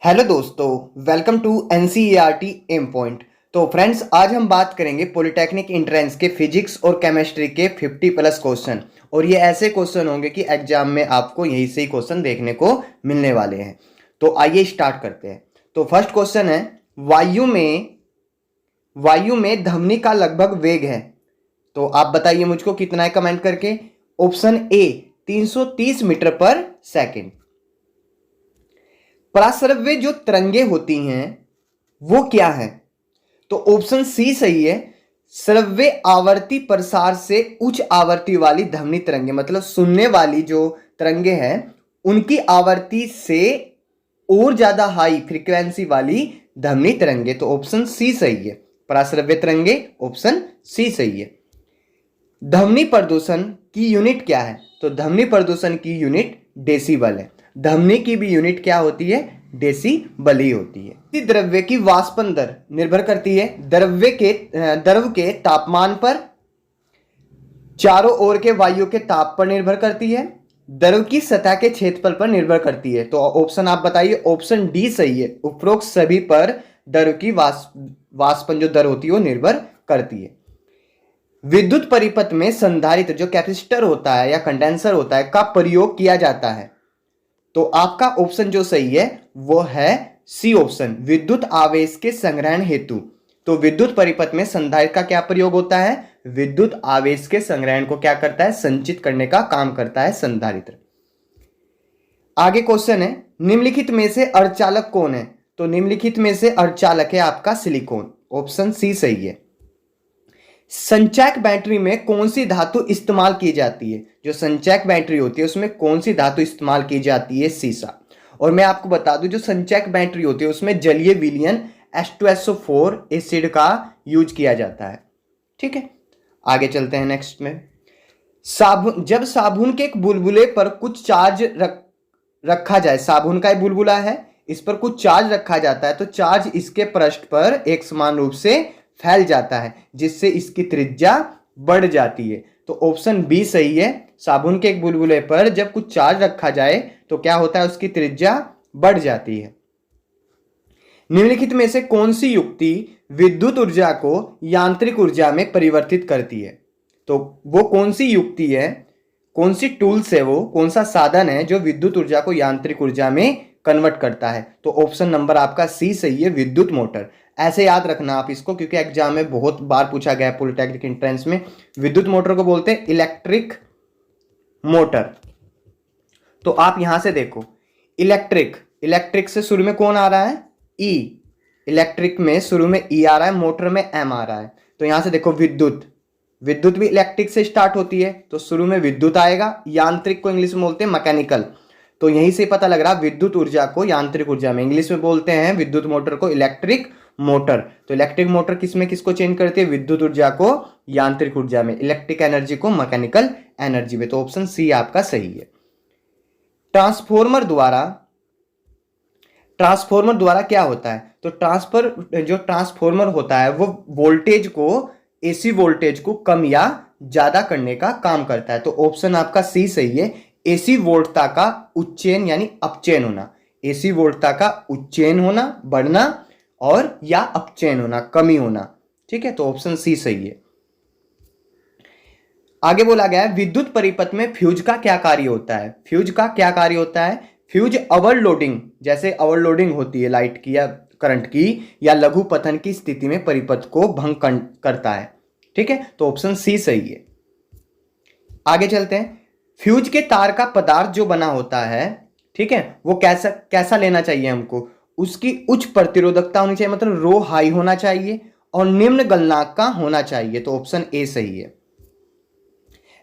Hello दोस्तों, welcome to NCERT M point. तो friends, आज हम बात करेंगे पॉलिटेक्निक एंट्रेंस के फिजिक्स और केमिस्ट्री के 50+ क्वेश्चन। और ये ऐसे क्वेश्चन होंगे कि एग्जाम में आपको यहीं से ही क्वेश्चन देखने को मिलने वाले हैं। तो आइए स्टार्ट करते हैं। तो फर्स्ट क्वेश्चन है, वायु में धमनी का लगभग वेग है। तो आप बताइए मुझको कितना है कमेंट करके। ऑप्शन ए 330 मीटर पर सेकेंड। पराश्रव्य जो तरंगे होती हैं वो क्या है? तो ऑप्शन सी सही है। श्रव्य आवर्ती प्रसार से उच्च आवर्ती वाली ध्वनि तरंगे, मतलब सुनने वाली जो तरंगे हैं उनकी आवर्ती से और ज्यादा हाई फ्रीक्वेंसी वाली ध्वनि तरंगे। तो ऑप्शन सी सही है। पराश्रव्य तरंगे, ऑप्शन सी सही है। ध्वनि प्रदूषण की यूनिट क्या है? तो ध्वनि प्रदूषण की यूनिट डेसिबल है। ध्वनि की भी यूनिट क्या होती है? डेसिबल ही होती है। इसी द्रव्य की वाष्पन दर निर्भर करती है द्रव के तापमान पर, चारों ओर के वायु के ताप पर निर्भर करती है, द्रव की सतह के क्षेत्रफल पर निर्भर करती है। तो ऑप्शन आप बताइए। ऑप्शन डी सही है। उपरोक्त सभी पर द्रव की वाष्पन जो दर होती है वो निर्भर करती है। विद्युत परिपथ में संधारित्र जो कैपेसिटर होता है या कंडेंसर होता है का प्रयोग किया जाता है। तो आपका ऑप्शन जो सही है वो है सी ऑप्शन, विद्युत आवेश के संग्रहण हेतु। तो विद्युत परिपथ में संधारित्र का क्या प्रयोग होता है? विद्युत आवेश के संग्रहण को क्या करता है? संचित करने का काम करता है संधारित्र। आगे क्वेश्चन है, निम्नलिखित में से अर्धचालक कौन है? तो निम्नलिखित में से अर्धचालक है आपका सिलिकॉन। ऑप्शन सी सही है। संचयक बैटरी में कौन सी धातु इस्तेमाल की जाती है? जो संचयक बैटरी होती है उसमें कौन सी धातु इस्तेमाल की जाती है? सीसा। और मैं आपको बता दूं, जो संचयक बैटरी होती है उसमें जलीय विलयन H2SO4 एसिड का यूज किया जाता है। ठीक है, आगे चलते हैं नेक्स्ट में। साबुन, जब साबुन के एक बुलबुले पर कुछ चार्ज रखा जाए, साबुन का एक बुलबुला है, इस पर कुछ चार्ज रखा जाता है, तो चार्ज इसके पृष्ठ पर एक समान रूप से फैल जाता है जिससे इसकी त्रिज्या बढ़ जाती है। तो ऑप्शन बी सही है। साबुन के एक बुलबुले पर जब कुछ चार्ज रखा जाए तो क्या होता है? उसकी त्रिज्या बढ़ जाती है। निम्नलिखित में से कौन सी युक्ति विद्युत ऊर्जा को यांत्रिक ऊर्जा में परिवर्तित करती है? तो वो कौन सी युक्ति है, कौन सी टूल्स है, वो कौन सा साधन है जो विद्युत ऊर्जा को यांत्रिक ऊर्जा में कन्वर्ट करता है? तो ऑप्शन नंबर आपका सी सही है, विद्युत मोटर। ऐसे याद रखना आप इसको, क्योंकि एग्जाम में बहुत बार पूछा गया है पॉलिटेक्निक एंट्रेंस में। विद्युत मोटर को बोलते हैं इलेक्ट्रिक मोटर। तो आप यहां से देखो, इलेक्ट्रिक से शुरू में कौन आ रहा है? ई। इलेक्ट्रिक में शुरू में ई आ रहा है, मोटर में एम आ रहा है। तो यहां से देखो, विद्युत भी इलेक्ट्रिक से स्टार्ट होती है, तो शुरू में विद्युत आएगा। यांत्रिक को इंग्लिश में बोलते हैं मैकेनिकल। तो यहीं से पता लग रहा है विद्युत ऊर्जा को यांत्रिक ऊर्जा में, इंग्लिश में बोलते हैं विद्युत मोटर को इलेक्ट्रिक मोटर। तो इलेक्ट्रिक मोटर किसमें किसको चेंज करती है? विद्युत ऊर्जा को यांत्रिक ऊर्जा में, इलेक्ट्रिक एनर्जी को मैकेनिकल एनर्जी में। तो ऑप्शन सी आपका सही है। ट्रांसफॉर्मर द्वारा क्या होता है? तो ट्रांसफॉर्मर होता है वो वोल्टेज को, एसी वोल्टेज को कम या ज्यादा करने का काम करता है। तो ऑप्शन आपका सी सही है। एसी वोल्टता का उच्चयन यानी अपचयन होना, एसी वोल्टता का उच्चयन होना, बढ़ना, और या अपचयन होना, कमी होना। ठीक है, तो ऑप्शन सी सही है। आगे बोला गया है, विद्युत परिपथ में फ्यूज का क्या कार्य होता है? फ्यूज का क्या कार्य होता है? फ्यूज ओवरलोडिंग, जैसे ओवरलोडिंग होती है लाइट की या करंट की या लघु पतन की स्थिति में परिपथ को भंग करता है। ठीक है, तो ऑप्शन सी सही है। आगे चलते हैं। फ्यूज के तार का पदार्थ जो बना होता है, ठीक है, वो कैसा लेना चाहिए हमको? उसकी उच्च प्रतिरोधकता होनी चाहिए, मतलब रो हाई होना चाहिए, और निम्न गलनांक का होना चाहिए। तो ऑप्शन ए सही है।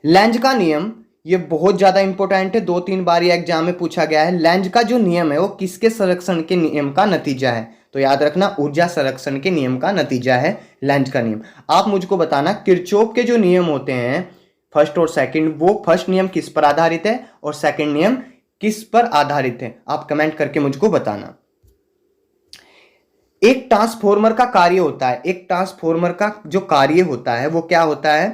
लेंज का नियम, ये बहुत ज्यादा इंपॉर्टेंट है, 2-3 बार ये एग्जाम में पूछा गया है। लेंज का जो नियम है वो किसके संरक्षण के नियम का नतीजा है? तो याद रखना, ऊर्जा संरक्षण के नियम का नतीजा है लेंज का नियम। आप मुझको बताना, किरचॉफ के जो नियम होते हैं फर्स्ट और सेकंड, वो फर्स्ट नियम किस पर आधारित है और सेकंड नियम किस पर आधारित है? आप कमेंट करके मुझको बताना। एक ट्रांसफॉर्मर का कार्य होता है, एक ट्रांसफॉर्मर का जो कार्य होता है वो क्या होता है?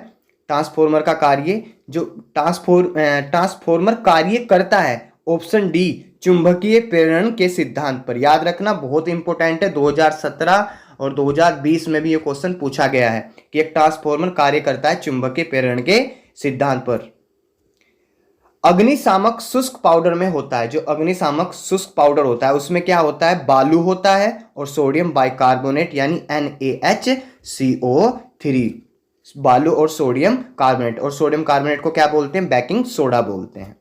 ट्रांसफॉर्मर का कार्य, जो ट्रांसफॉर्मर कार्य करता है ऑप्शन डी चुंबकीय प्रेरण के सिद्धांत पर। याद रखना, बहुत इंपॉर्टेंट है, 2017 और 2020 में भी ये क्वेश्चन पूछा गया है कि एक ट्रांसफॉर्मर कार्य करता है चुंबकीय प्रेरण के सिद्धांत पर। अग्निशामक शुष्क पाउडर में होता है, जो अग्निशामक शुष्क पाउडर होता है उसमें क्या होता है, बालू होता है और सोडियम बाइकार्बोनेट यानी NaHCO3, बालू और सोडियम कार्बोनेट, और सोडियम कार्बोनेट को क्या बोलते हैं, बेकिंग सोडा बोलते हैं।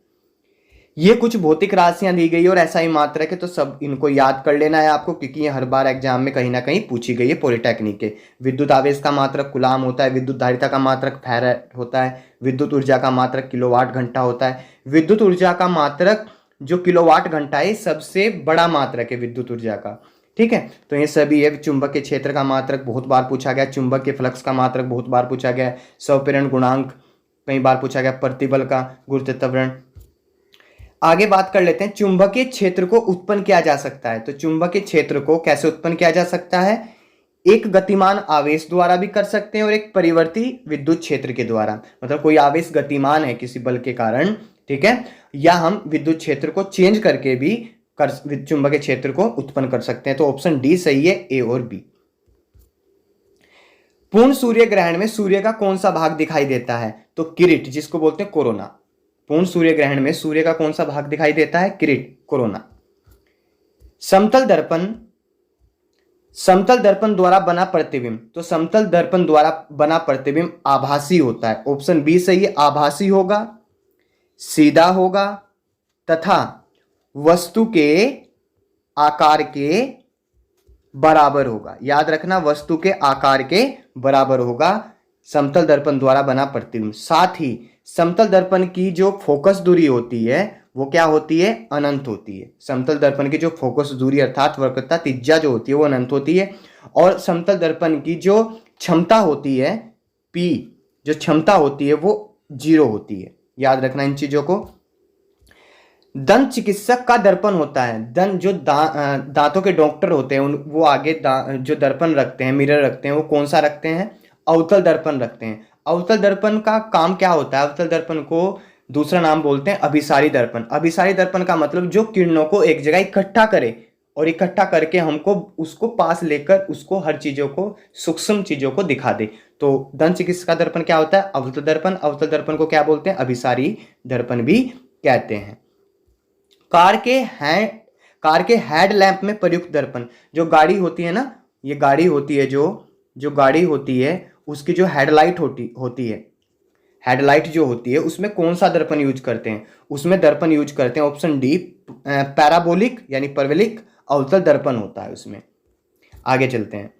ये कुछ भौतिक राशियां दी गई और SI मात्रक है, तो सब इनको याद कर लेना है आपको, क्योंकि ये हर बार एग्जाम में कहीं ना कहीं पूछी गई है पॉलिटेक्निक के। विद्युत आवेश का मात्रक कूलाम होता है, विद्युत धारिता का मात्रक फैराड होता है, विद्युत ऊर्जा का मात्रक किलोवाट घंटा होता है। विद्युत ऊर्जा का मात्रक जो किलोवाट घंटा है सबसे बड़ा मात्रक है विद्युत ऊर्जा का, ठीक है। तो ये सभी है। चुंबक के क्षेत्र का मात्रक बहुत बार पूछा गया, चुंबक के फ्लक्स का मात्रक बहुत बार पूछा गया, स्वप्रेरण गुणांक कई बार पूछा गया, प्रतिबल का गुरुत्वाकर्षण। आगे बात कर लेते हैं, चुंबकीय क्षेत्र को उत्पन्न किया जा सकता है। तो चुंबकीय क्षेत्र को कैसे उत्पन्न किया जा सकता है, एक गतिमान आवेश द्वारा भी कर सकते हैं और एक परिवर्ती विद्युत क्षेत्र के द्वारा, मतलब कोई आवेश गतिमान है किसी बल के कारण, ठीक है, या हम विद्युत क्षेत्र को चेंज करके भी चुंबकीय क्षेत्र को उत्पन्न कर सकते हैं। तो ऑप्शन डी सही है, ए और बी। पूर्ण सूर्य ग्रहण में सूर्य का कौन सा भाग दिखाई देता है, तो किरीट, जिसको बोलते हैं कोरोना। पूर्ण सूर्य ग्रहण में सूर्य का कौन सा भाग दिखाई देता है, किरीट, कोरोना। समतल दर्पण द्वारा बना प्रतिबिंब, तो समतल दर्पण द्वारा बना प्रतिबिंब आभासी होता है। ऑप्शन बी सही है, आभासी होगा, सीधा होगा तथा वस्तु के आकार के बराबर होगा। याद रखना, वस्तु के आकार के बराबर होगा समतल दर्पण द्वारा बना प्रतिबिंब। साथ ही समतल दर्पण की जो फोकस दूरी होती है वो क्या होती है, अनंत होती है। समतल दर्पण की जो फोकस दूरी अर्थात वक्रता त्रिज्या जो होती है वो अनंत होती है। और समतल दर्पण की जो क्षमता होती है, P जो क्षमता होती है वो 0 होती है। याद रखना इन चीजों को। दंत चिकित्सक का दर्पण होता है, दंत जो दांतों के डॉक्टर होते हैं वो आगे जो दर्पण रखते हैं, मिरर रखते हैं, वो कौन सा रखते हैं, अवतल दर्पण रखते हैं। अवतल दर्पण का काम क्या होता है, अवतल दर्पण को दूसरा नाम बोलते हैं अभिसारी दर्पण। अभिसारी दर्पण का मतलब जो किरणों को एक जगह इकट्ठा करे और इकट्ठा करके हमको उसको पास लेकर उसको हर चीजों को, सूक्ष्म चीजों को दिखा दे। तो दंत चिकित्सक का दर्पण क्या होता है, अवतल दर्पण। अवतल दर्पण को क्या बोलते हैं, अभिसारी दर्पण भी कहते हैं। कार के हेडलैम्प में प्रयुक्त दर्पण, जो गाड़ी होती है ना, ये गाड़ी होती है, जो गाड़ी होती है उसकी जो हेडलाइट होती है, हेडलाइट जो होती है उसमें कौन सा दर्पण यूज करते हैं, उसमें दर्पण यूज करते हैं ऑप्शन डी पैराबोलिक यानी परवलिक अवतल दर्पण होता है उसमें। आगे चलते हैं।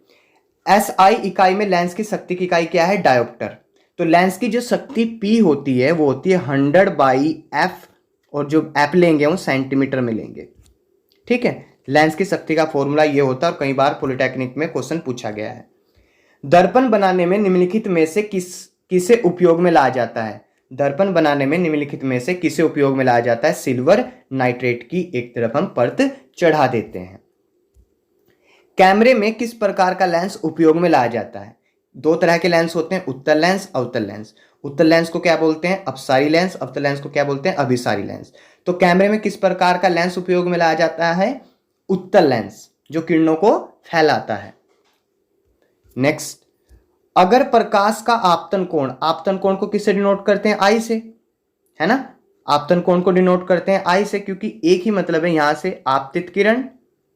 SI इकाई में लेंस की शक्ति की इकाई क्या है, डायोप्टर। तो लेंस की जो शक्ति P होती है वो होती है 100/f, और जो f लेंगे वो सेंटीमीटर में लेंगे, ठीक है। लेंस की शक्ति का फॉर्मूला ये होता है और कई बार पॉलिटेक्निक में क्वेश्चन पूछा गया है। दर्पण बनाने में निम्नलिखित में से किसे उपयोग में लाया जाता है, दर्पण बनाने में निम्नलिखित में से किसे उपयोग में लाया जाता है, सिल्वर नाइट्रेट की एक तरफ हम परत चढ़ा देते हैं। कैमरे में किस प्रकार का लेंस उपयोग में लाया जाता है, दो तरह के लेंस होते हैं, उत्तल लेंस, अवतल लेंस। उत्तल लेंस को क्या बोलते हैं, अपसारी लेंस। अवतल लेंस को क्या बोलते हैं, अभिसारी लेंस। तो कैमरे में किस प्रकार का लेंस उपयोग में लाया जाता है, उत्तल लेंस, जो किरणों को फैलाता है। नेक्स्ट, अगर प्रकाश का आपतन कोण को किससे डिनोट करते हैं, आई से, है ना। आपतन कोण को डिनोट करते हैं आई से, क्योंकि एक ही मतलब है यहां से आपतित किरण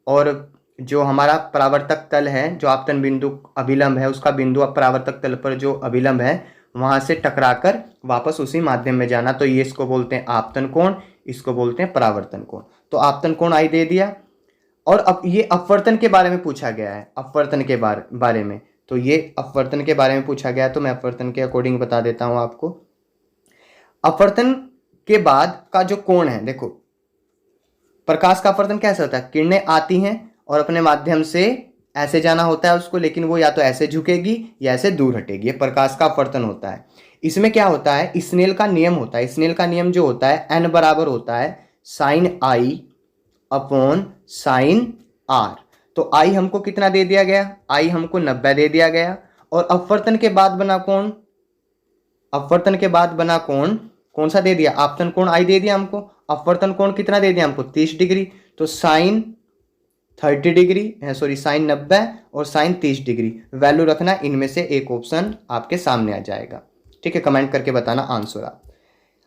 और जो हमारा परावर्तक तल है, जो आपतन बिंदु अभिलंब है, उसका बिंदु परावर्तक तल पर जो अभिलंब है वहां से टकराकर वापस उसी माध्यम में जाना। तो ये इसको बोलते हैं आपतन कोण, इसको बोलते हैं परावर्तन कोण। तो आपतन कोण आई दे दिया। और अब ये अपवर्तन के बारे में पूछा गया है, अपवर्तन के बारे में, तो ये अपवर्तन के बारे में पूछा गया, तो मैं अपवर्तन के अकॉर्डिंग बता देता हूं आपको। अपवर्तन के बाद का जो कोण है, देखो प्रकाश का अपवर्तन कैसा होता है, किरणें आती हैं और अपने माध्यम से ऐसे जाना होता है उसको, लेकिन वो या तो ऐसे झुकेगी या ऐसे दूर हटेगी, ये प्रकाश का अपवर्तन होता है। इसमें क्या होता है, स्नेल का नियम होता है। स्नेल का नियम जो होता है n बराबर होता है sin I upon sin R। तो I हमको कितना दे दिया गया, I हमको 90 दे दिया गया। और अपवर्तन के बाद बना कोण, कौन सा दे दिया, आपतन कोण I दे दिया हमको। अपवर्तन कोण कितना दे दिया हमको 30 डिग्री, तो साइन 30 डिग्री सॉरी साइन 90 और साइन 30 डिग्री वैल्यू रखना, इनमें से एक ऑप्शन आपके सामने आ जाएगा। ठीक है, कमेंट करके बताना आंसर आप।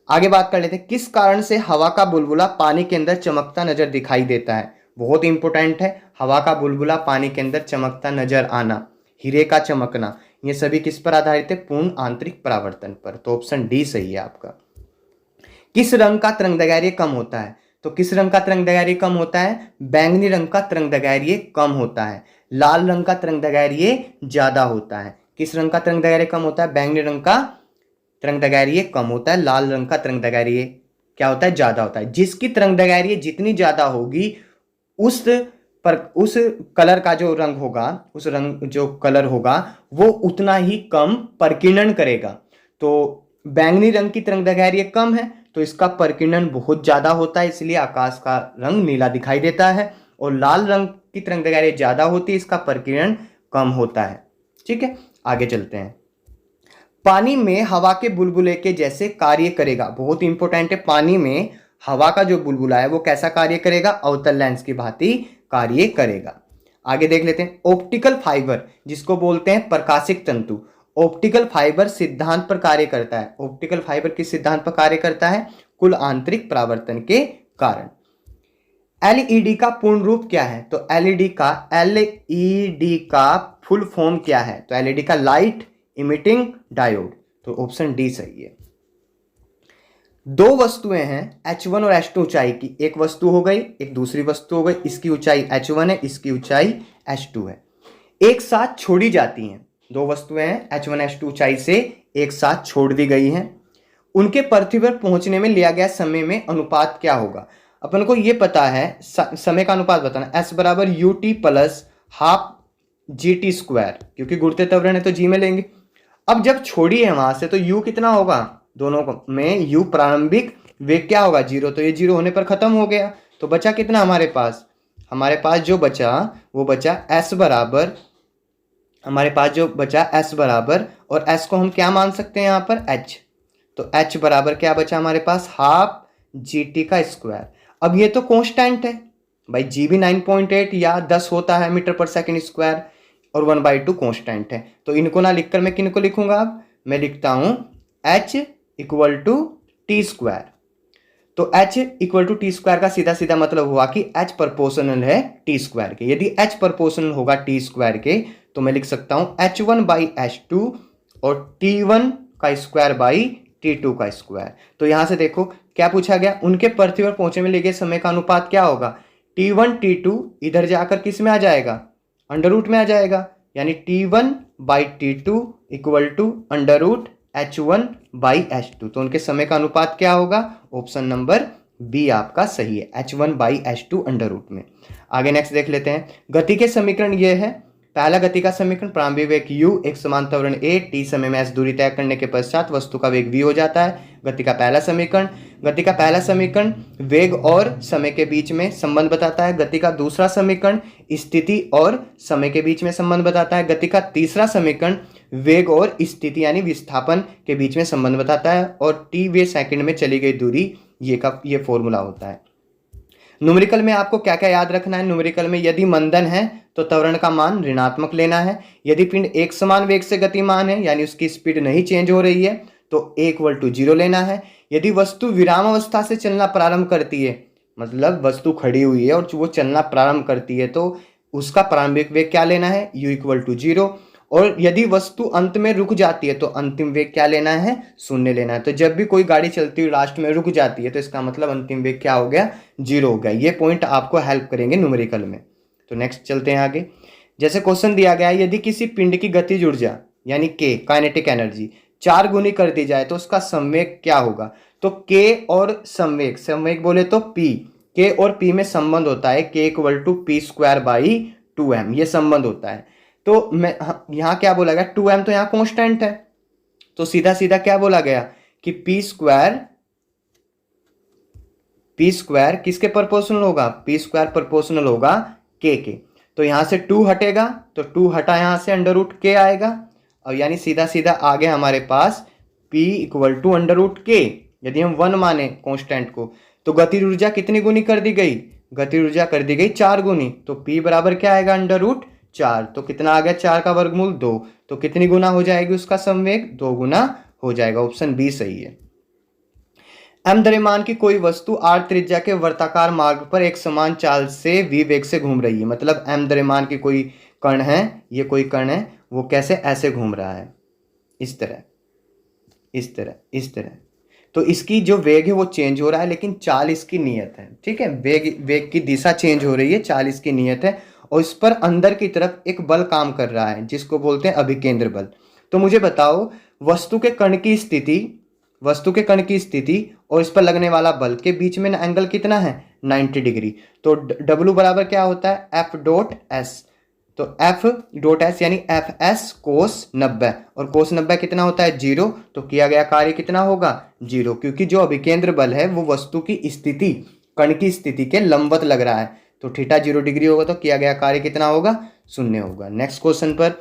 आगे बात कर लेते हैं, किस कारण से हवा का बुलबुला पानी के अंदर चमकता नजर दिखाई देता है। बहुत इंपॉर्टेंट है, हवा का बुलबुला पानी के अंदर चमकता नजर आना, हीरे का चमकना, ये सभी किस पर आधारित है, पूर्ण आंतरिक परावर्तन पर। तो ऑप्शन डी सही है आपका। किस रंग का तरंगदैर्घ्य कम होता है, तो किस रंग का तरंगदैर्घ्य कम होता है, बैंगनी रंग का तरंगदैर्घ्य कम होता है, लाल रंग का तरंगदैर्घ्य ज्यादा होता है। किस रंग का तरंगदैर्घ्य कम होता है, बैंगनी रंग का तरंगदैर्घ्य कम होता है, लाल रंग का तरंगदैर्घ्य क्या होता है, ज्यादा होता है। जिसकी तरंगदैर्घ्य जितनी ज्यादा होगी उस कलर का जो रंग होगा, उस रंग जो कलर होगा वो उतना ही कम प्रकीर्णन करेगा। तो बैंगनी रंग की तरंगदैर्घ्य कम है तो इसका प्रकीर्णन बहुत ज्यादा होता है, इसलिए आकाश का रंग नीला दिखाई देता है। और लाल रंग की तरंगदैर्घ्य ज्यादा होती है, इसका प्रकीर्णन कम होता है। ठीक है, आगे चलते हैं। पानी में हवा के बुलबुले के जैसे कार्य करेगा, बहुत इंपॉर्टेंट है। पानी में हवा का जो बुलबुला है वो कैसा कार्य करेगा, अवतल लेंस की भांति कार्य करेगा। आगे देख लेते हैं, ऑप्टिकल फाइबर जिसको बोलते हैं प्रकाशिक तंतु, ऑप्टिकल फाइबर सिद्धांत पर कार्य करता है। ऑप्टिकल फाइबर किस सिद्धांत पर कार्य करता है, कुल आंतरिक परावर्तन के कारण। एलईडी का पूर्ण रूप क्या है, तो एलईडी का फुल फॉर्म क्या है, तो एलईडी का लाइट इमिटिंग डायोड। तो ऑप्शन डी सही है। दो वस्तुएं हैं H1 और H2 ऊंचाई की, एक वस्तु हो गई एक दूसरी वस्तु हो गई, इसकी ऊंचाई H1 है इसकी ऊंचाई H2 है, एक साथ छोड़ी जाती हैं। दो वस्तुएं हैं H1 H2 ऊंचाई से एक साथ छोड़ दी गई हैं, उनके पृथ्वी पर पहुंचने में लिया गया समय में अनुपात क्या होगा। अपन को ये पता है, समय का अनुपात बताना, S बराबर UT plus half GT square, क्योंकि गुरुत्वाकर्षण त्वरण है तो जी में लेंगे। अब जब छोड़ी है वहां से तो U कितना होगा, दोनों में U प्रारंभिक वेग क्या होगा, 0, तो ये 0 होने पर खत्म हो गया। तो बचा कितना हमारे पास, जो बचा वो बचा S बराबर, हमारे पास जो बचा S बराबर, और S को हम क्या मान सकते हैं यहाँ पर H, तो H बराबर क्या बचा हमारे पास, हाफ GT का स्क्वायर। अब ये तो कांस्टेंट है भाई, G भी 9.8 या 10 होता है मीटर पर सेकंड स्क्वायर, और 1/2 कांस्टेंट है। तो इनको ना लिखकर मैं किनको लिखूंगा, अब मैं लिखता हूं H equal to t square. तो H equal to t square का सीधा सीधा मतलब हुआ कि H प्रोपोर्शनल है टी स्क्वायर के। यदि H प्रोपोर्शनल होगा टी स्क्वायर के तो मैं लिख सकता हूं H1/H2 और T1 का स्क्वायर बाई T2 का स्क्वायर। तो यहां से देखो क्या पूछा गया, उनके पृथ्वी पर पहुंचने में लगे समय का अनुपात क्या होगा, T1 T2 इधर जाकर किस में आ जाएगा, अंडर रूट में आ जाएगा, यानी T1/T2 equal to under root H1/H2। तो उनके समय का अनुपात क्या होगा, ऑप्शन नंबर बी आपका सही है, H1/H2 अंडर रूट में। आगे नेक्स्ट देख लेते हैं, गति के समीकरण ये है। पहला गति का समीकरण, प्रारंभिक वेग u, एक समान त्वरण a, t समय में s दूरी तय करने के पश्चात वस्तु का वेग v हो जाता है। गति का पहला समीकरण वेग और समय के बीच में संबंध बताता है। गति का दूसरा समीकरण स्थिति और समय के बीच में संबंध बताता है। गति का तीसरा समीकरण वेग और स्थिति यानी विस्थापन के बीच में संबंध बताता है। और t वे सेकंड में चली गई दूरी, ये फॉर्मूला होता है। न्यूमेरिकल में आपको क्या क्या याद रखना है, न्यूमेरिकल में यदि मंदन है तो त्वरण का मान ऋणात्मक लेना है। यदि पिंड एक समान वेग से गतिमान है यानी उसकी स्पीड नहीं चेंज हो रही है तो a इक्वल टू 0 लेना है। यदि वस्तु विराम अवस्था से चलना प्रारंभ करती है, मतलब वस्तु खड़ी हुई है और वो चलना प्रारंभ करती है, तो उसका प्रारंभिक वेग क्या लेना है, u इक्वल टू 0। और यदि वस्तु अंत में रुक जाती है तो अंतिम वेग क्या लेना है, 0 लेना है। तो जब भी कोई गाड़ी चलती हुई लास्ट में रुक जाती है तो इसका मतलब अंतिम वेग क्या हो गया, 0 हो गया। ये पॉइंट आपको हेल्प करेंगे न्यूमेरिकल में। तो नेक्स्ट चलते हैं आगे। जैसे क्वेश्चन दिया गया है, यदि किसी पिंड की गतिज ऊर्जा यानी K काइनेटिक एनर्जी 4 गुनी कर दी जाए तो उसका संवेग क्या होगा। तो K और संवेग बोले तो P, K और P में संबंध होता है K equal to P square by 2m, ये संबंध होता है। तो मैं यहाँ क्या बोला गया, 2m तो यहाँ कांस्टेंट है, तो सीधा सीधा क्या बोला गया कि P स्क्वायर किसके प्रोपोर्शनल होगा, P स्क्वायर प्रोपोर्शनल होगा K के। तो यहां से 2 हटेगा तो 2 हटा, यहां से अंडर रूट K आएगा, और यानी सीधा सीधा आगे हमारे पास P equal to under root K। यदि हम 1 माने कांस्टेंट को तो गतिज ऊर्जा कितनी गुनी कर दी गई, गतिज ऊर्जा कर दी गई 4 गुनी। तो P बराबर क्या आएगा, √4। तो कितना आ गया, 4 का वर्गमूल 2। तो कितनी गुना हो जाएगी उसका संवेग, 2 गुना हो जाएगा। ऑप्शन बी सही है। m द्रव्यमान की कोई वस्तु r त्रिज्या के वर्ताकार मार्ग पर एक समान चाल से v वेग से घूम रही है। मतलब m द्रव्यमान की कोई कण है, ये कोई कण है, वो कैसे, ऐसे घूम रहा है, इस तरह, इस तरह, इस तरह। तो इसकी जो वेग है वो चेंज हो रहा है, लेकिन चाल इसकी नियत है। ठीक है, वेग की दिशा चेंज हो रही है, चाल इसकी नियत है, और इस पर अंदर की तरफ एक बल काम कर रहा है जिसको बोलते हैं अभिकेंद्र बल। तो मुझे बताओ, वस्तु के कण की स्थिति, वस्तु के कण की स्थिति और इस पर लगने वाला बल के बीच में एंगल कितना है, 90 डिग्री। तो W बराबर क्या होता है, F.S। तो F.S यानी FS कोस 90, और कोस 90 कितना होता है, 0। तो किया गया कार्य कितना होगा, 0, क्योंकि जो अभिकेंद्र बल है वो वस्तु की स्थिति, कण की स्थिति के लंबवत लग रहा है। तो थीटा 0 डिग्री होगा, तो किया गया कार्य कितना होगा, 0 होगा। नेक्स्ट क्वेश्चन पर,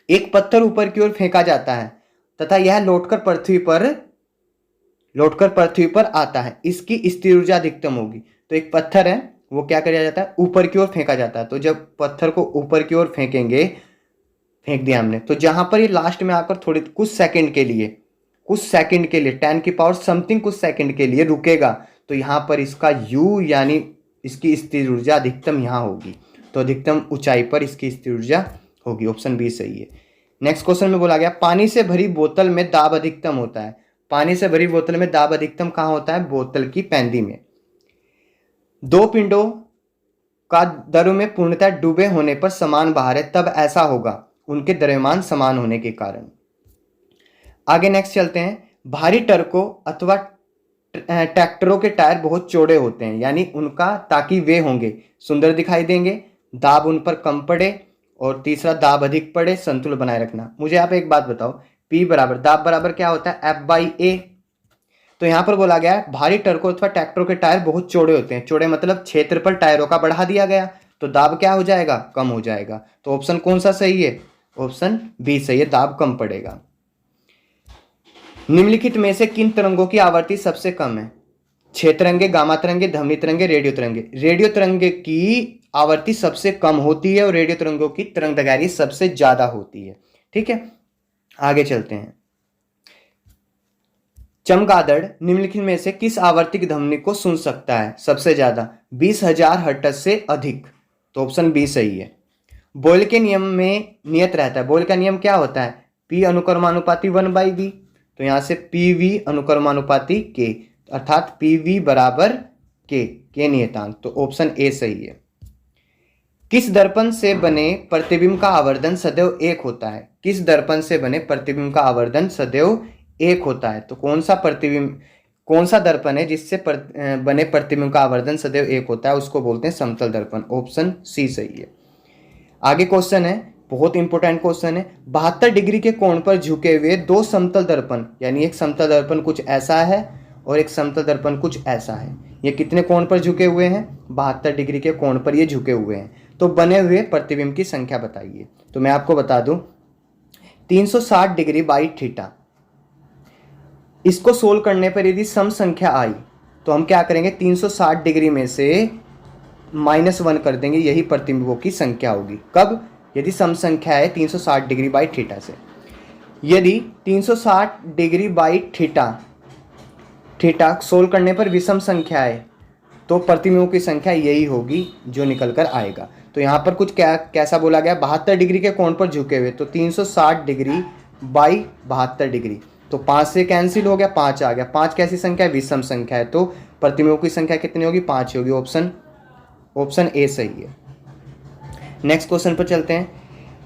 एक पत्थर ऊपर की ओर फेंका जाता है तथा यह लौटकर पृथ्वी पर आता है, इसकी स्थिर ऊर्जा अधिकतम होगी। तो एक पत्थर है, वो क्या किया जाता है, ऊपर की ओर फेंका जाता है। तो जब पत्थर को ऊपर की ओर फेंकेंगे, फेंक दिया हमने, तो जहां पर ये लास्ट में आकर थोड़े कुछ सेकंड के लिए 10 की पावर समथिंग कुछ सेकंड के लिए रुकेगा, तो यहां पर इसका u यानी इसकी स्थिर ऊर्जा अधिकतम यहां होगी। तो अधिकतम ऊंचाई पर इसकी स्थिर ऊर्जा होगी। ऑप्शन बी सही है। नेक्स्ट क्वेश्चन में बोला गया, पानी से भरी बोतल में दाब अधिकतम होता है। पानी से भरी बोतल में दाब अधिकतम कहां होता है, बोतल की पैंदी में। दो पिंडों का द्रव में पूर्णतः डूबे होने पर समान भार है, तब ऐसा होगा उनके द्रव्यमान समान होने के कारण। आगे नेक्स्ट चलते हैं, भारी ट्रकों अथवा ट्रैक्टरों के टायर बहुत चौड़े होते हैं, यानी उनका, ताकि वे होंगे सुंदर दिखाई देंगे, दाब उन पर कम पड़े, और तीसरा दाब अधिक पड़े, संतुलन बनाए रखना। मुझे आप एक बात बताओ, P बराबर, दाब बराबर क्या होता है, F/A। तो यहां पर बोला गया है भारी ट्रकों अथवा ट्रैक्टरों के टायर बहुत चौड़े होते हैं। चौड़े मतलब क्षेत्र पर टायरों का बढ़ा दिया गया, तो दाब क्या हो जाएगा, कम हो जाएगा। तो ऑप्शन कौन सा सही है, ऑप्शन बी सही है, दाब कम पड़ेगा। निम्नलिखित में से किन तरंगों की आवृत्ति सबसे कम है, क्षेत्रंगे, गामा तरंगे, ध्वनि तरंगे, रेडियो तरंगे। रेडियो तरंगे की आवृत्ति सबसे कम होती है और रेडियो तरंगों की तरंगदैर्घ्य सबसे ज्यादा होती है। ठीक है, आगे चलते हैं। चमगादड़ निम्नलिखित में से किस आवृत्ति की ध्वनि को सुन सकता है सबसे ज्यादा, 20,000 हर्ट्ज से अधिक। तो ऑप्शन बी सही है। बोयल के नियम में नियत रहता है, बोयल का नियम क्या होता है, P अनुक्रमानुपाती 1/V। तो यहां से PV अनुक्रमानुपाती K, अर्थात PV बराबर K नियतांक। तो ऑप्शन ए सही है। किस दर्पण से बने प्रतिबिंब का आवर्धन सदैव 1 होता है, किस दर्पण से बने प्रतिबिंब का आवर्धन सदैव 1 होता है। तो कौन सा दर्पण है जिससे बने प्रतिबिंब का आवर्धन सदैव 1 होता है, उसको बोलते हैं समतल दर्पण। ऑप्शन सी सही है। आगे क्वेश्चन है, बहुत इंपॉर्टेंट क्वेश्चन है, 72 डिग्री के कोण पर झुके हुए दो समतल दर्पण, यानी एक समतल दर्पण कुछ ऐसा है और एक समतल दर्पण कुछ ऐसा है, ये कितने कोण पर झुके हुए हैं, 72 डिग्री के कोण पर ये झुके हुए हैं। तो बने हुए प्रतिबिंब की संख्या बताइए। तो मैं आपको बता दूं, 360 डिग्री बाई थीटा, इसको सोल्व करने पर यदि सम संख्या आई तो हम क्या करेंगे, 360 डिग्री में से -1 कर देंगे, यही प्रतिबिंबों की संख्या होगी। कब, यदि सम संख्या है 360 डिग्री बाई थीटा से। यदि 360 डिग्री बाई थीटा सोल्व करने पर विषम संख्या है तो प्रतिबिंबों की संख्या यही होगी जो निकल कर आएगा। तो यहाँ पर कुछ कैसा बोला गया, 72 डिग्री के कोण पर झुके हुए, तो 360 डिग्री बाई 72 डिग्री, तो 5 से कैंसिल हो गया, 5 आ गया। 5 कैसी संख्या है, विषम संख्या है, तो प्रतिबिंबों की संख्या कितनी होगी, 5 होगी। ऑप्शन ए सही है। नेक्स्ट क्वेश्चन पर चलते हैं।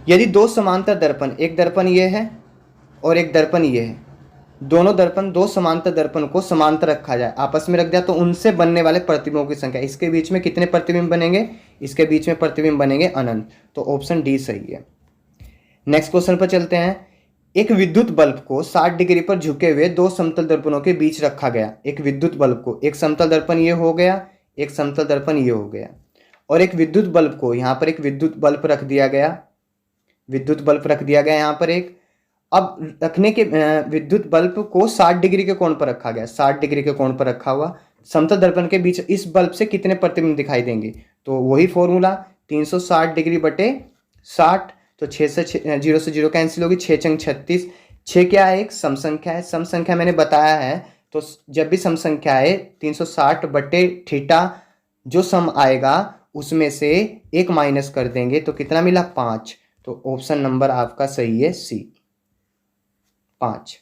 यदि दो समांतर दर्पण, एक दर्पण ये है और एक दर्पण ये है, दोनों दर्पण, दो समांतर दर्पण को समांतर रखा जाए, आपस में रख दिया, तो उनसे बनने वाले प्रतिबिंबों की संख्या, इसके बीच में कितने प्रतिबिंब बनेंगे, इसके बीच में प्रतिबिंब बनेंगे अनंत। तो ऑप्शन डी सही है। नेक्स्ट क्वेश्चन पर चलते हैं। एक विद्युत बल्ब को 60 डिग्री पर झुके हुए दो समतल दर्पणों के बीच रखा गया। एक विद्युत बल्ब को, एक समतल दर्पण ये हो गया, एक समतल दर्पण ये हो गया, और एक विद्युत बल्ब को, यहाँ पर एक विद्युत बल्ब रख दिया गया, विद्युत बल्ब रख दिया गया यहाँ पर एक। अब रखने के विद्युत बल्ब को 60 डिग्री के कोण पर रखा गया, 60 डिग्री के कोण पर रखा हुआ, समतल दर्पण के बीच इस बल्ब से कितने प्रतिबिंब दिखाई देंगे? तो वही फॉर्मूला 360 डिग्री बटे 60, तो 6 से 0 कैंसिल होगी, 6 चंग 36। 6 क्या है? एक सम संख्या है, सम संख्या मैंने बताया है। तो जब भी सम संख्या है 360 बटे थीटा जो सम आएगा उसमें से एक माइनस कर देंगे तो कितना मिला? 5। तो ऑप्शन नंबर आपका सही है सी, 5।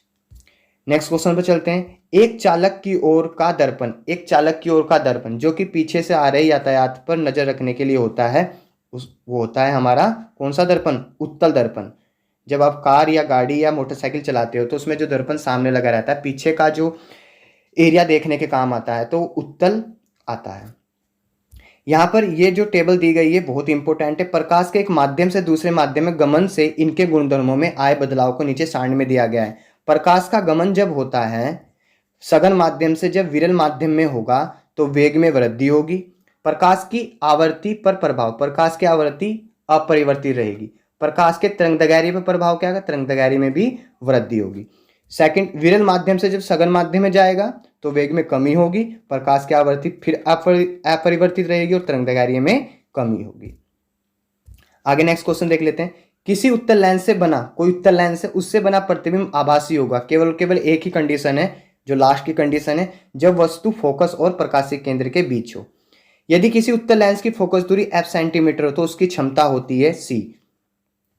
नेक्स्ट क्वेश्चन पर चलते हैं। एक चालक की ओर का दर्पण, एक चालक की ओर का दर्पण जो कि पीछे से आ रहे यातायात पर नजर रखने के लिए होता है, वो होता है हमारा कौन सा दर्पण? उत्तल दर्पण। जब आप कार या गाड़ी या मोटरसाइकिल चलाते हो तो उसमें जो दर्पण सामने लगा रहता है, पीछे का जो एरिया देखने के काम आता है, तो उत्तल आता है। यहाँ पर ये जो टेबल दी गई है बहुत इंपॉर्टेंट है। प्रकाश के एक माध्यम से दूसरे माध्यम में गमन से इनके गुणधर्मों में आए बदलाव को नीचे सारणी में दिया गया है। प्रकाश का गमन जब होता है सघन माध्यम से, जब विरल माध्यम में होगा तो वेग में वृद्धि होगी। प्रकाश की आवृत्ति पर प्रभाव, प्रकाश की आवृत्ति अपरिवर्तित रहेगी। प्रकाश के तरंगदैर्घ्य पर प्रभाव क्या होगा? तरंगदैर्घ्य में भी वृद्धि होगी। सेकंड, विरल माध्यम से जब सघन माध्यम में जाएगा तो वेग में कमी होगी, प्रकाश की आवृत्ति फिर अपरिवर्तित रहेगी और तरंगदैर्घ्य में कमी होगी। आगे नेक्स्ट क्वेश्चन देख लेते हैं। किसी उत्तल लेंस से बना, कोई उत्तल लेंस है उससे बना प्रतिबिंब आभासी होगा। केवल एक ही कंडीशन है, जो लास्ट की कंडीशन है, जब वस्तु फोकस और प्रकाशित केंद्र के बीच हो। यदि किसी उत्तल लेंस की फोकस दूरी f सेंटीमीटर हो तो उसकी क्षमता होती है c,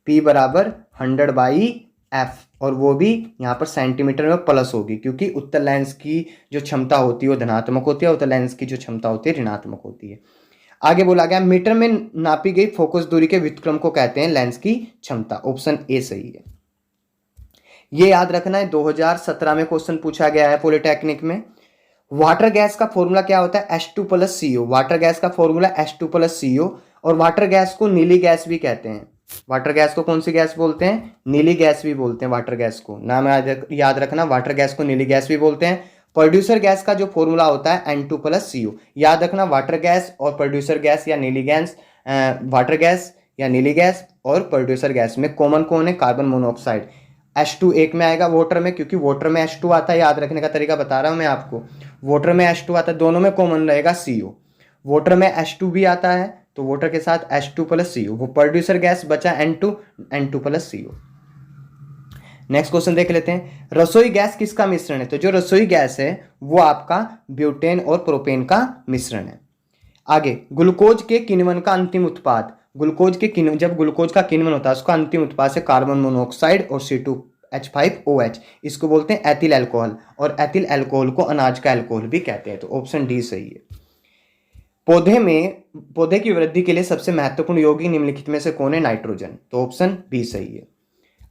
p बराबर 100/f, और वो भी यहाँ पर सेंटीमीटर में प्लस होगी, क्योंकि उत्तल लेंस की जो क्षमता होती है वो धनात्मक होती है, उत्तल लेंस की जो क्षमता होती है ऋणात्मक होती है। आगे बोला गया मीटर में नापी गई फोकस दूरी के व्युत्क्रम को कहते हैं लेंस की क्षमता। ऑप्शन ए सही है। ये याद रखना है, 2017 में क्वेश्चन पूछा गया है पॉलिटेक्निक में। वाटर गैस का फॉर्मूला क्या होता है? H2+CO। वाटर गैस का फॉर्मूला H2+CO, और वाटर गैस को नीली गैस भी कहते हैं। वाटर गैस को कौन सी गैस बोलते हैं? नीली गैस भी बोलते हैं वाटर गैस को। नाम याद रखना, वाटर गैस को नीली गैस भी बोलते हैं। प्रोड्यूसर गैस का जो फॉर्मूला होता है N2+CO। याद रखना, वाटर गैस और प्रोड्यूसर गैस या नीली गैस, वाटर गैस या नीली गैस और प्रोड्यूसर गैस में कॉमन कौन है? Carbon monoxide. H2 एक में आएगा वाटर में, क्योंकि वाटर में H2 आता है। याद रखने का तरीका बता रहा हूं मैं आपको, वाटर में H2 आता है, दोनों में कॉमन रहेगा CO। वाटर में H2 भी आता है तो वाटर के साथ H2+CO, वो प्रोड्यूसर गैस बचा N2+CO। नेक्स्ट क्वेश्चन देख लेते हैं। रसोई गैस किसका मिश्रण है? तो जो रसोई गैस है वो आपका ब्यूटेन और प्रोपेन का मिश्रण है। आगे, ग्लूकोज के किण्वन का अंतिम उत्पाद, ग्लूकोज के किण्वन, जब ग्लूकोज का किण्वन होता है उसका अंतिम उत्पाद से कार्बन मोनोऑक्साइड और C2H5OH, इसको बोलते हैं एथिल अल्कोहल, और एथिल अल्कोहल को अनाज का अल्कोहल भी कहते हैं। तो ऑप्शन डी सही है। पौधे की वृद्धि के लिए सबसे महत्वपूर्ण यौगिक निम्नलिखित में से कौन है? नाइट्रोजन। तो ऑप्शन बी सही है।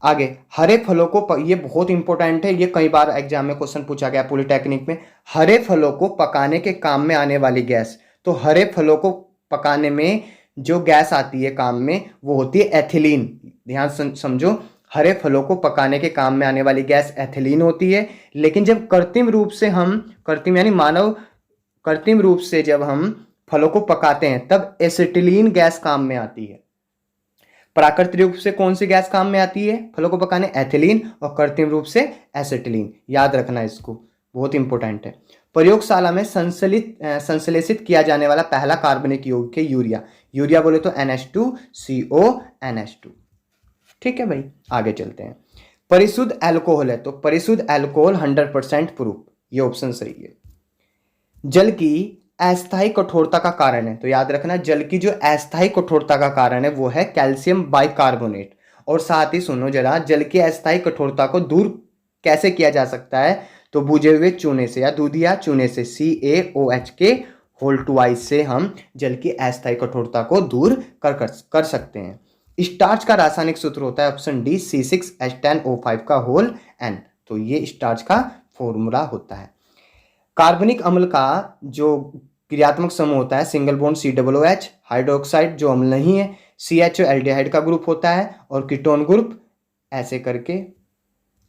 आगे, हरे फलों को ये बहुत इंपॉर्टेंट है, ये कई बार एग्जाम में क्वेश्चन पूछा गया पॉलिटेक्निक में। हरे फलों को पकाने के काम में आने वाली गैस, तो हरे फलों को पकाने में जो गैस आती है काम में वो होती है एथिलीन। ध्यान समझो, हरे फलों को पकाने के काम में आने वाली गैस एथिलीन होती है। लेकिन जब कृत्रिम रूप से हम, कृत्रिम यानी मानव कृत्रिम रूप से जब हम फलों को पकाते हैं तब एसिटिलीन गैस काम में आती है। प्राकृतिक रूप से कौन सी गैस काम में आती है फलों को पकाने? एथिलीन, और कृत्रिम रूप से एसिटिलीन। याद रखना इसको, बहुत इंपॉर्टेंट है। प्रयोगशाला में संश्लेषित किया जाने वाला पहला कार्बनिक यौगिक है यूरिया। यूरिया बोले तो NH2CO NH2। ठीक है भाई, आगे चलते हैं। परिशुद्ध अल्कोहल है, तो परिशुद्ध अल्कोहल 100% प्रूफ, ये ऑप्शन सही है। जल की अस्थायी कठोरता का कारण है, तो याद रखना जल की जो अस्थायी कठोरता का कारण है वो है कैल्शियम बाइकार्बोनेट। और साथ ही सुनो जरा, जल की अस्थायी कठोरता को दूर कैसे किया जा सकता है? तो भुजे हुए चूने से या दूध या चूने से, CaOH के होल ट्वाइस से हम जल की अस्थायी कठोरता को दूर कर सकते हैं। स्टार्च का रासायनिक सूत्र होता है ऑप्शन डी, C6H10O5 का होल N। तो ये स्टार्च का फॉर्मूला होता है। कार्बनिक अम्ल का जो क्रियात्मक समूह होता है सिंगल बॉन्ड COOH, हाइड्रोक्साइड जो अम्ल नहीं है CHO एल्डिहाइड का ग्रुप होता है, और कीटोन ग्रुप ऐसे करके,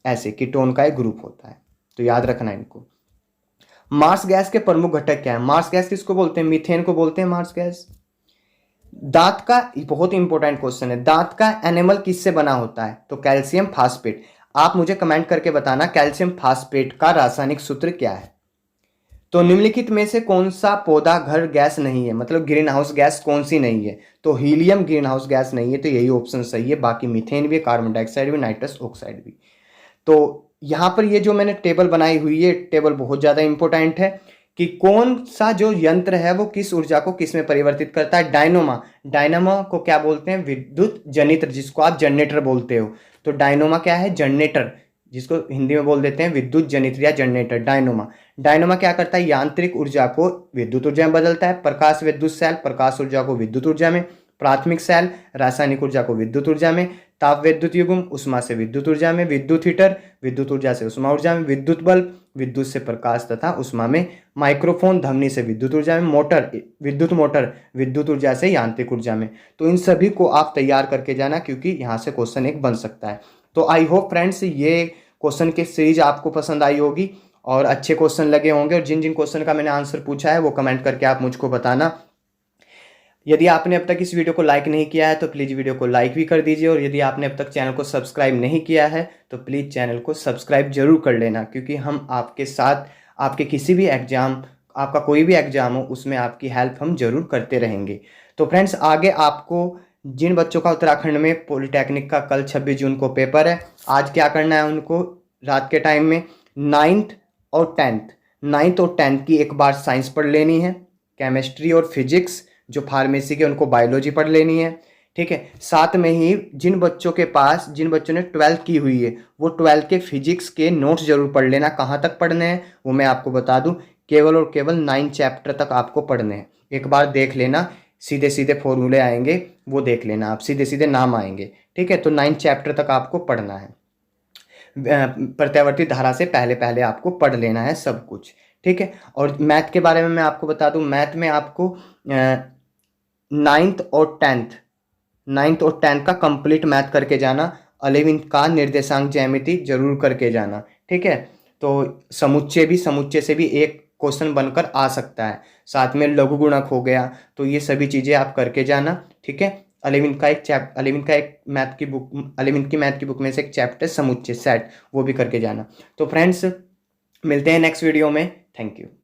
ऐसे कीटोन का एक ग्रुप होता है। तो याद रखना इनको। मार्स गैस के प्रमुख घटक क्या है? मार्स गैस किसको बोलते हैं? मीथेन को बोलते हैं मार्स गैस। दांत का, बहुत इंपॉर्टेंट क्वेश्चन है, दांत का एनिमल किससे बना होता है? तो कैल्शियम फास्फेट। आप मुझे कमेंट करके बताना कैल्शियम फास्फेट का रासायनिक सूत्र क्या है। तो निम्नलिखित में से कौन सा पौधा घर गैस नहीं है, मतलब ग्रीन हाउस गैस कौन सी नहीं है? तो हीलियम ग्रीन हाउस गैस नहीं है, तो यही ऑप्शन सही है। बाकी मीथेन भी, कार्बन डाइऑक्साइड भी, नाइट्रस ऑक्साइड भी। तो यहाँ पर ये जो मैंने टेबल बनाई हुई है, टेबल बहुत ज़्यादा इंपॉर्टेंट है कि कौन सा जो यंत्र है वो किस ऊर्जा को किस में परिवर्तित करता है। डायनोमा, डायनामा को क्या बोलते हैं? विद्युत जनित्र, जिसको आप जनरेटर बोलते हो। तो डायनोमा क्या है? जनरेटर, जिसको हिंदी में बोल देते हैं विद्युत जनित्र या जनरेटर, डायनोमा। डायनोमा क्या करता है? यांत्रिक ऊर्जा को विद्युत ऊर्जा में बदलता है। प्रकाश विद्युत सेल प्रकाश ऊर्जा को विद्युत ऊर्जा में, प्राथमिक सेल रासायनिक ऊर्जा को विद्युत ऊर्जा में, ताप विद्युत युग्म उष्मा से विद्युत ऊर्जा में, विद्युत हीटर विद्युत ऊर्जा से उष्मा ऊर्जा में, विद्युत बल्ब विद्युत से प्रकाश तथा उष्मा में, माइक्रोफोन ध्वनि से विद्युत ऊर्जा में, मोटर विद्युत ऊर्जा से यांत्रिक ऊर्जा में। तो इन सभी को आप तैयार करके जाना, क्योंकि यहाँ से क्वेश्चन एक बन सकता है। तो आई होप फ्रेंड्स ये क्वेश्चन की सीरीज आपको पसंद आई होगी और अच्छे क्वेश्चन लगे होंगे। और जिन जिन क्वेश्चन का मैंने आंसर पूछा है वो कमेंट करके आप मुझको बताना। यदि आपने अब तक इस वीडियो को लाइक नहीं किया है तो प्लीज़ वीडियो को लाइक भी कर दीजिए, और यदि आपने अब तक चैनल को सब्सक्राइब नहीं किया है तो प्लीज़ चैनल को सब्सक्राइब जरूर कर लेना, क्योंकि हम आपके साथ आपके किसी भी एग्जाम, आपका कोई भी एग्जाम हो उसमें आपकी हेल्प हम जरूर करते रहेंगे। तो फ्रेंड्स आगे आपको जिन बच्चों का उत्तराखंड में पॉलिटेक्निक का कल 26 जून को पेपर है, आज क्या करना है उनको रात के टाइम में 9th और 10th की एक बार साइंस पढ़ लेनी है, केमिस्ट्री और फिजिक्स, जो फार्मेसी के उनको बायोलॉजी पढ़ लेनी है। ठीक है, साथ में ही जिन बच्चों ने 12th की हुई है वो 12th के फिजिक्स के नोट्स जरूर पढ़ लेना। कहाँ तक पढ़ने हैं वो मैं आपको बता दूं, केवल और केवल 9 चैप्टर तक आपको पढ़ने हैं। एक बार देख लेना, सीधे सीधे फॉर्मूले आएंगे वो देख लेना आप, सीधे सीधे नाम आएंगे। ठीक है, तो 9 चैप्टर तक आपको पढ़ना है। प्रत्यावर्ती धारा से पहले पहले आपको पढ़ लेना है सब कुछ। ठीक है, और मैथ के बारे में मैं आपको बता दूं, मैथ में आपको 9th और 10th का कंप्लीट मैथ करके जाना। 11th का निर्देशांक ज्यामिति जरूर करके जाना। ठीक है, तो समुच्चय से भी एक क्वेश्चन बनकर आ सकता है। साथ में लघु गुणक हो गया, तो ये सभी चीज़ें आप करके जाना। ठीक है, 11th की मैथ की बुक में से एक चैप्टर समुच्चय सेट, वो भी करके जाना। तो फ्रेंड्स मिलते हैं नेक्स्ट वीडियो में। Thank you.